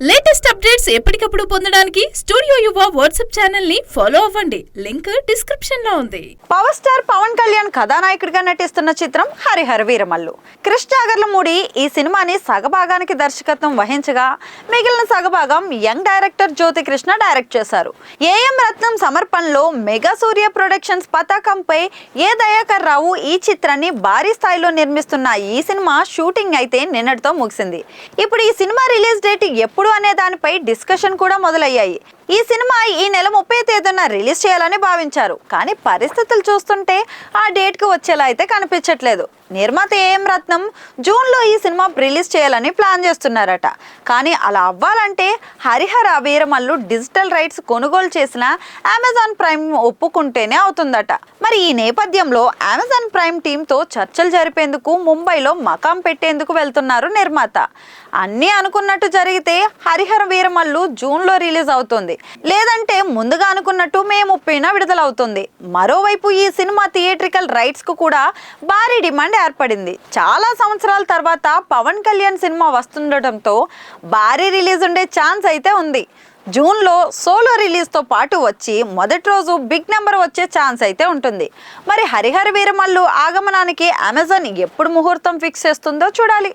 Latest updates ఎప్పటికప్పుడు పొందడానికి studio యువ వాట్సాప్ ఛానల్ ని ఫాలో అవ్వండి. లింక్ డిస్క్రిప్షన్ లో ఉంది. పవర్ స్టార్ పవన్ కళ్యాణ్ కథానాయకుడిగా నటిస్తున్న చిత్రం హరిహర వీరమల్లు. క్రిష్ జాగర్లమూడి ఈ సినిమాని సగభాగానికి దర్శకత్వం వహించగా మిగిలిన సగభాగం young director Jyothi Krishna direct చేశారు. ఏఎం రత్నం సమర్పణలో మెగా సూర్య ప్రొడక్షన్స్ పతాకంపై ఏ దయాకర్ రావు ఈ చిత్రాన్ని భారీ స్థాయిలో నిర్మిస్తున్న ఈ సినిమా షూటింగ్ అయితే నిన్నటితో ముగిసింది. ఇప్పుడు ఈ సినిమా రిలీజ్ డేట్ ఎప్పుడు అనే దానిపై డిస్కషన్ కూడా మొదలయ్యాయి. ఈ సినిమా ఈ నెల 30వ తేదీన రిలీజ్ చేయాలని భావించారు. కానీ పరిస్థితులు చూస్తుంటే ఆ డేట్ కు వచ్చేలా అయితే కనిపించట్లేదు. నిర్మాత ఏఎం రత్నం జూన్లో ఈ సినిమా రిలీజ్ చేయాలని ప్లాన్ చేస్తున్నారట. కానీ అలా అవ్వాలంటే హరిహర వీరమల్లు డిజిటల్ రైట్స్ కొనుగోలు చేసిన అమెజాన్ ప్రైమ్ ఒప్పుకుంటేనే అవుతుందట. మరి ఈ నేపథ్యంలో అమెజాన్ ప్రైమ్ టీంతో చర్చలు జరిపేందుకు ముంబైలో మకాం పెట్టేందుకు వెళ్తున్నారు నిర్మాత. అన్నీ అనుకున్నట్టు జరిగితే హరిహర వీరమల్లు జూన్లో రిలీజ్ అవుతుంది, లేదంటే ముందుగా అనుకున్నట్టు మే 30న విడుదలవుతుంది. మరోవైపు ఈ సినిమా థియేట్రికల్ రైట్స్ కు కూడా భారీ డిమాండ్ ఏర్పడింది. చాలా సంవత్సరాల తర్వాత పవన్ కళ్యాణ్ సినిమా వస్తుండటంతో భారీ రిలీజ్ ఉండే ఛాన్స్ అయితే ఉంది. జూన్లో సోలో రిలీజ్తో పాటు వచ్చి మొదటి రోజు బిగ్ నెంబర్ వచ్చే ఛాన్స్ అయితే ఉంటుంది. మరి హరిహర వీరమల్లు ఆగమనానికి అమెజాన్ ఎప్పుడు ముహూర్తం ఫిక్స్ చేస్తుందో చూడాలి.